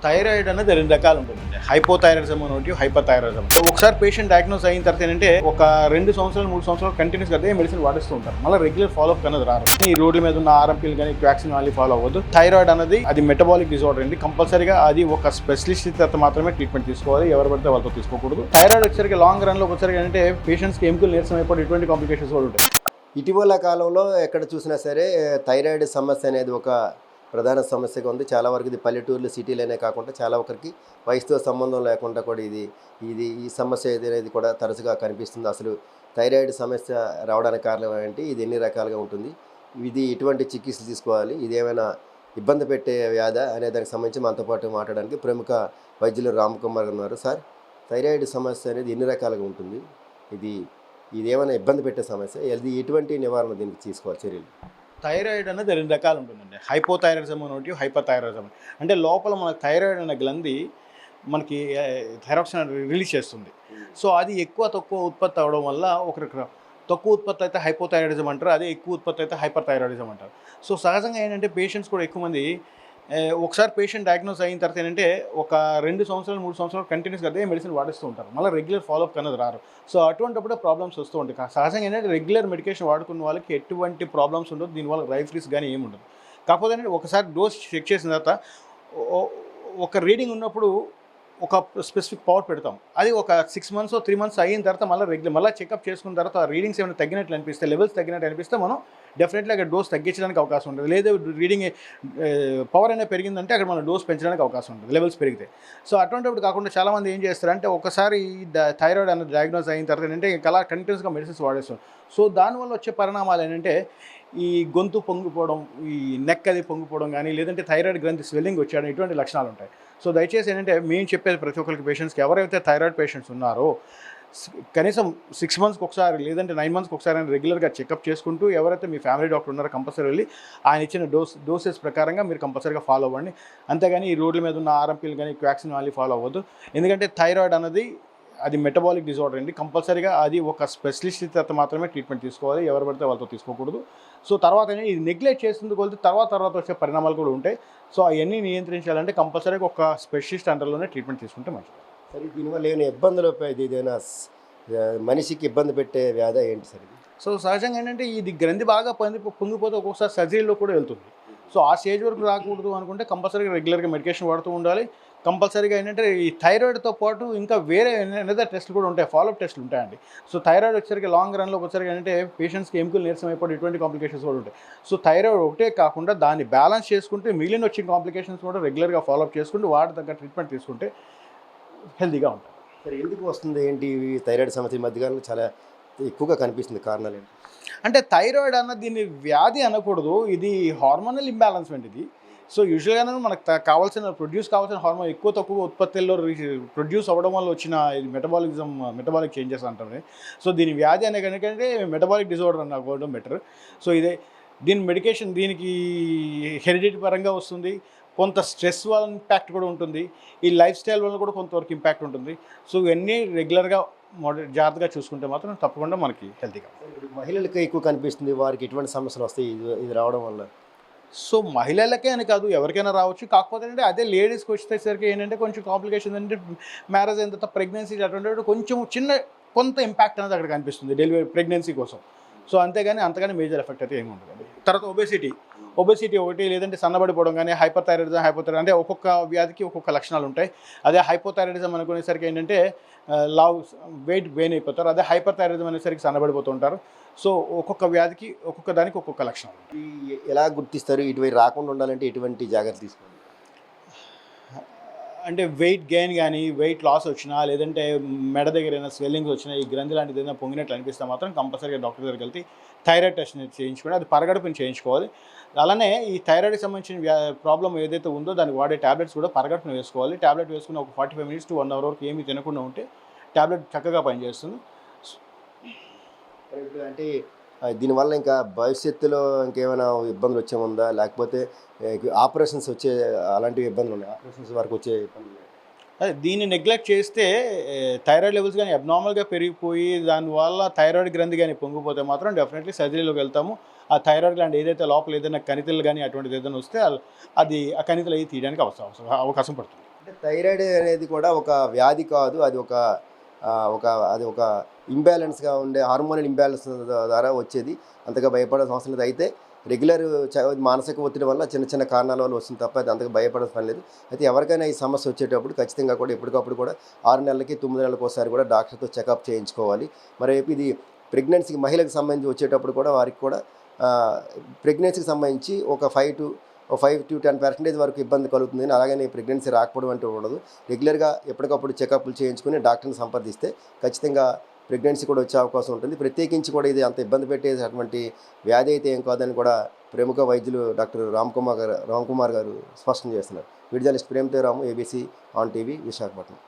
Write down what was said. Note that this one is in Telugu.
థైరాయిడ్ అనేది రెండు రకాలు ఉంటుందండి. హైపోథైరాయిడిజం అని ఒకటి, హైపర్థైరాయిడిజం. ఒకసారి పేషెంట్ డయాగ్నోస్ అయిన తర్వాత ఏంటంటే ఒక 2 సంవత్సరాలు 3 సంవత్సరాలు కంటిన్యూస్గా అదే మెడిసిన్ వాడిస్తూ ఉంటారు. మళ్ళీ రెగ్యులర్ ఫాలోఅప్ అనేది రారు. ఈ రోడ్ల మీద ఉన్న ఆర్ఎంపీలు కానీ వ్యాక్సిన్ వాళ్ళు ఫాలో అవ్వద్దు. థైరాయిడ్ అనేది అది మెటబాలిక్ డిజార్డర్ అండి. కంపల్సరీగా అది ఒక స్పెషలిస్ట్ తర్వాత మాత్రమే ట్రీట్మెంట్ తీసుకోవాలి. ఎవరు పడితే వాళ్ళతో తీసుకోకూడదు. థైరాయిడ్ వచ్చేసరికి లాంగ్ రన్లో వచ్చేసరికి ఏంటంటే పేషెంట్స్కి ఎముకలు నీరసం అయిపోయి ఇటువంటి కాంప్లికేషన్స్ కూడా ఉంటాయి. ఇటీవల కాలంలో ఎక్కడ చూసినా సరే థైరాయిడ్ సమస్య అనేది ఒక ప్రధాన సమస్యగా ఉంది. చాలా వరకు ఇది పల్లెటూర్లు సిటీలనే కాకుండా చాలా ఒకరికి వయసుతో సంబంధం లేకుండా కూడా ఈ సమస్య అనేది కూడా తరచుగా కనిపిస్తుంది. అసలు థైరాయిడ్ సమస్య రావడానికి కారణం ఏంటి, ఇది ఎన్ని రకాలుగా ఉంటుంది, ఇది ఎటువంటి చికిత్సలు తీసుకోవాలి, ఇది ఏమైనా ఇబ్బంది పెట్టే వ్యాధి అనే దానికి సంబంధించి మనతో పాటు మాట్లాడడానికి ప్రముఖ వైద్యులు రామ్కుమార్ ఉన్నారు. సార్, థైరాయిడ్ సమస్య అనేది ఎన్ని రకాలుగా ఉంటుంది, ఇది ఏమైనా ఇబ్బంది పెట్టే సమస్య, ఇది ఎటువంటి నివారణ దీనికి తీసుకోవాలి చర్యలు? థైరాయిడ్ అనేది రెండు రకాలు ఉంటుందండి. హైపోథైరాయిడిజం అని ఒకటి, హైపర్థైరాయిడిజం. అంటే లోపల మన థైరాయిడ్ అనే గ్రంథి మనకి థైరాక్సిన్ రిలీజ్ చేస్తుంది. సో అది ఎక్కువ తక్కువ ఉత్పత్తి అవ్వడం వల్ల ఒకరికి తక్కువ ఉత్పత్తి అయితే హైపోథైరాయిడిజం అంటారు, అదే ఎక్కువ ఉత్పత్తి అయితే హైపర్థైరాయిడిజం అంటారు. సో సహజంగా ఏంటంటే పేషెంట్స్ కూడా ఎక్కువ మంది ఒకసారి పేషెంట్ డయాగ్నోస్ అయిన తర్వాత ఏంటంటే ఒక 2 సంవత్సరాలు 3 సంవత్సరాలు కంటిన్యూస్గా అదే మెడిసిన్ వాడిస్తూ ఉంటారు. మళ్ళీ రెగ్యులర్ ఫాలోఅప్ అనేది రారు. సో అటువంటిప్పుడు ప్రాబ్లమ్స్ వస్తూ ఉంటాయి. సహజంగా ఏంటంటే రెగ్యులర్ మెడికేషన్ వాడుకున్న వాళ్ళకి ఎటువంటి ప్రాబ్లమ్స్ ఉండదు. దీనివల్ల లైఫ్ రిస్క్ కానీ ఏమి ఉండదు. కాకపోతే ఏంటంటే ఒకసారి డోస్ చెక్ చేసిన తర్వాత ఒక రీడింగ్ ఉన్నప్పుడు ఒక స్పెసిఫిక్ పవర్ పెడతాం. అది ఒక 6 months 3 months అయిన తర్వాత మళ్ళీ చెకప్ చేసుకున్న తర్వాత రీడింగ్స్ ఏమైనా తగ్గినట్లు అనిపిస్తే, లెవెల్స్ తగ్గినట్టు అనిపిస్తే మనం డెఫినెట్లీ అక్కడ డోస్ తగ్గించడానికి అవకాశం ఉంటుంది. లేదా రీడింగ్ పవర్ అనేది పెరిగిందంటే అక్కడ మనం డోస్ పెంచడానికి అవకాశం ఉంటుంది, లెవెల్స్ పెరిగితే. సో అటువంటిప్పుడు కాకుండా చాలామంది ఏం చేస్తారంటే ఒకసారి థైరాయిడ్ అనేది డయాగ్నోస్ అయిన తర్వాత ఏంటంటే అలా కంటిన్యూస్గా మెడిసిన్స్ వాడేస్తారు. సో దానివల్ల వచ్చే పరిణామాలు ఏంటంటే ఈ గొంతు పొంగిపోవడం, ఈ నెక్ అది పొంగిపోవడం కానీ, లేదంటే థైరాయిడ్ గ్రంథి స్వెల్లింగ్ వచ్చేయడం, ఇటువంటి లక్షణాలు ఉంటాయి. సో దయచేసి ఏంటంటే మేము చెప్పేది ప్రతి ఒక్కరికి పేషెంట్స్కి, ఎవరైతే థైరాయిడ్ పేషెంట్స్ ఉన్నారో కనీసం 6 monthsకి ఒకసారి లేదంటే 9 monthsకి ఒకసారి అని రెగ్యులర్గా చెకప్ చేసుకుంటూ, ఎవరైతే మీ ఫ్యామిలీ డాక్టర్ ఉన్నారో కంపల్సరీ వెళ్ళి ఆయన ఇచ్చిన డోసెస్ ప్రకారంగా మీరు కంపల్సరీగా ఫాలో అవ్వండి. అంతేగాని ఈ రోడ్ల మీద ఉన్న ఆర్ఎంపీలు కానీ వ్యాక్సిన్ వాళ్ళు ఫాలో అవ్వద్దు. ఎందుకంటే థైరాయిడ్ అనేది అది మెటబాలిక్ డిజార్డర్ అండి. కంపల్సరీగా అది ఒక స్పెషలిస్ట్ తర్వాత మాత్రమే ట్రీట్మెంట్ తీసుకోవాలి. ఎవరు పడితే వాళ్ళతో తీసుకోకూడదు. సో తర్వాత ఇది నెగ్లెక్ట్ చేసేందుకు వెళ్తే తర్వాత వచ్చే పరిణామాలు కూడా ఉంటాయి. సో అవన్నీ నియంత్రించాలంటే కంపల్సరీగా ఒక స్పెషలిస్ట్ అండర్లోనే ట్రీట్మెంట్ తీసుకుంటే మంచిది. సరే, దీనివల్ల ఏమైనా ఇబ్బందులు ఏదైనా మనిషికి ఇబ్బంది పెట్టే వ్యాధి ఏంటి సార్? సో సహజంగా ఏంటంటే ఇది గ్రంథి బాగా పొంగిపోతే ఒక్కొక్కసారి సర్జరీలో కూడా వెళ్తుంది. సో ఆ స్టేజ్ వరకు రాకూడదు అనుకుంటే కంపల్సరీగా రెగ్యులర్గా మెడికేషన్ వాడుతూ ఉండాలి. కంపల్సరీగా ఏంటంటే ఈ థైరాయిడ్తో పాటు ఇంకా వేరే ఏదైనా టెస్టులు కూడా ఉంటాయి, ఫాలోఅప్ టెస్టులు ఉంటాయండి. సో థైరాయిడ్ వచ్చేసరికి లాంగ్ రన్లో వచ్చేసరికి ఏంటంటే పేషెంట్స్కి ఎముకలు నీరసం అయిపోయి ఇటువంటి కాంప్లికేషన్స్ కూడా ఉంటాయి. సో థైరాయిడ్ ఒకటే కాకుండా దాన్ని బ్యాలెన్స్ చేసుకుంటే మిగిలిన వచ్చిన కాంప్లికేషన్స్ కూడా రెగ్యులర్గా ఫాలోఅప్ చేసుకుంటూ వాటి తగ్గ ట్రీట్మెంట్ తీసుకుంటే హెల్తీగా ఉంటారు. సరే, ఎందుకు వస్తుంది ఏంటి థైరాయిడ్ సమస్య? ఈ మధ్యకాలంలో చాలా ఎక్కువగా కనిపిస్తుంది. కారణాలు ఏంటి? అంటే థైరాయిడ్ అన్న దీన్ని వ్యాధి అనకూడదు, ఇది హార్మోనల్ ఇంబ్యాలెన్స్మెంట్ ఇది. సో యూజువల్గానే మనకు కావాల్సిన హార్మోన్ ఎక్కువ తక్కువ ఉత్పత్తుల్లో ప్రొడ్యూస్ అవ్వడం వల్ల వచ్చిన ఇది మెటబాలిక్ చేంజెస్ అంటారు. సో దీని వ్యాధి అనే కనుకంటే మెటబాలిక్ డిజార్డర్ అనుకోవడం బెటర్. సో దీని మెడికేషన్ దీనికి హెరిడిటీ పరంగా వస్తుంది, కొంత స్ట్రెస్ వల్ల ఇంపాక్ట్ కూడా ఉంటుంది, ఈ లైఫ్ స్టైల్ వల్ల కూడా కొంతవరకు ఇంపాక్ట్ ఉంటుంది. సో ఇవన్నీ రెగ్యులర్గా జాగ్రత్తగా చూసుకుంటే మాత్రం తప్పకుండా మనకి హెల్తీగా. మహిళలకి ఎక్కువ కనిపిస్తుంది, వారికి ఎటువంటి సమస్యలు వస్తాయి ఇది రావడం వల్ల? సో మహిళలకే అని కాదు, ఎవరికైనా రావచ్చు. కాకపోతే అంటే అదే లేడీస్కి వచ్చేసరికి ఏంటంటే కొంచెం కాంప్లికేషన్ అంటే మ్యారేజ్ అయిన తర్వాత ప్రెగ్నెన్సీ అటువంటి కొంచెం కొంత ఇంపాక్ట్ అనేది అక్కడ కనిపిస్తుంది డెలివరీ ప్రెగ్నెన్సీ కోసం. సో అంతగానే మేజర్ ఎఫెక్ట్ అయితే ఏమి ఉండదు. తర్వాత ఒబెసిటీ ఒకటి, లేదంటే సన్నబడిపోవడం కానీ, హైపోథైరాయిడిజం అంటే ఒక్కొక్క వ్యాధికి ఒక్కొక్క లక్షణాలు ఉంటాయి. అదే హైపోథైరాయిడిజం అనుకునేసరికి ఏంటంటే వెయిట్ గెయిన్ అయిపోతారు. అదే హైపర్థైరాయిడిజం అనేసరికి సన్నబడిపోతూ ఉంటారు. సో ఒక్కొక్క వ్యాధికి ఒక్కొక్క దానికి ఒక్కొక్క లక్షణాలు. ఎలా గుర్తిస్తారు? ఇటువైపు రాకుండా ఉండాలంటే ఎటువంటి జాగ్రత్తలు తీసుకోవాలి? అంటే వెయిట్ గెయిన్ కానీ, వెయిట్ లాస్ వచ్చినా, లేదంటే మెడ దగ్గర ఏదైనా స్వెల్లింగ్స్ వచ్చినా, ఈ గ్రంథి లాంటిది ఏదైనా పొంగినట్లు అనిపిస్తే మాత్రం కంపల్సరీగా డాక్టర్ దగ్గరికి వెళ్తే థైరాయిడ్ టెస్ట్ చేయించుకొని అది పరగడుపుని చేయించుకోవాలి. అలానే ఈ థైరాయిడ్కి సంబంధించిన ప్రాబ్లం ఏదైతే ఉందో దానికి వాడే ట్యాబ్లెట్స్ కూడా పరగడుపున వేసుకోవాలి. ట్యాబ్లెట్ వేసుకుని ఒక 45 minutes to 1 hour వరకు ఏమీ తినకుండా ఉంటే ట్యాబ్లెట్ చక్కగా పనిచేస్తుంది. అంటే దీనివల్ల ఇంకా భవిష్యత్తులో ఇంకేమైనా ఇబ్బందులు వచ్చేముందా, లేకపోతే ఆపరేషన్స్ వచ్చే అలాంటివి ఇబ్బందులు ఉన్నాయి? ఆపరేషన్స్ వరకు వచ్చే ఇబ్బందులు? అదే దీన్ని నెగ్లెక్ట్ చేస్తే థైరాయిడ్ లెవెల్స్ కానీ అబ్నార్మల్గా పెరిగిపోయి దానివల్ల థైరాయిడ్ గ్రంథి కానీ పొంగిపోతే మాత్రం డెఫినెట్లీ సర్జరీలోకి వెళ్తాము. ఆ థైరాయిడ్ గ్లాండ్ ఏదైతే లోపల ఏదైనా కణితులు కానీ అటువంటిది ఏదైనా వస్తే అది ఆ కణితులు అవి తీయడానికి అవకాశం పడుతుంది. అంటే థైరాయిడ్ అనేది కూడా ఒక వ్యాధి కాదు, అది ఒక అది ఒక ఇంబ్యాలెన్స్గా ఉండే హార్మోనల్ ఇంబ్యాలెన్స్ ద్వారా వచ్చేది. అంతగా భయపడాల్సిన అవసరం లేదు. అయితే రెగ్యులర్ మానసిక ఒత్తిడి వల్ల చిన్న చిన్న కారణాల వల్ల వస్తుంది తప్ప అది అంతగా భయపడాల్సిన పని లేదు. అయితే ఎవరికైనా ఈ సమస్య వచ్చేటప్పుడు ఖచ్చితంగా కూడా ఎప్పటికప్పుడు కూడా 6 నెలలకి 9 నెలలకు ఒకసారి కూడా డాక్టర్తో చెకప్ చేయించుకోవాలి. మరి ఇది ప్రెగ్నెన్సీకి మహిళలకు సంబంధించి వచ్చేటప్పుడు కూడా వారికి కూడా ప్రెగ్నెన్సీకి సంబంధించి ఒక 5-10% వరకు ఇబ్బంది కలుగుతుంది. అలాగని ప్రెగ్నెన్సీ రాకపోవడం అంటూ ఉండదు. రెగ్యులర్గా ఎప్పటికప్పుడు చెకప్లు చేయించుకుని డాక్టర్ని సంప్రదిస్తే ఖచ్చితంగా ప్రెగ్నెన్సీ కూడా వచ్చే అవకాశం ఉంటుంది. ప్రత్యేకించి కూడా ఇది అంత ఇబ్బంది పెట్టేటటువంటి వ్యాధి అయితే ఏం కాదని కూడా ప్రముఖ వైద్యులు డాక్టర్ రామ్ కుమార్ గారు స్పష్టం చేస్తున్నారు. వీడియో జర్నలిస్ట్ ప్రేమ్తో Ramu, ABC on TV, Visakhapatnam.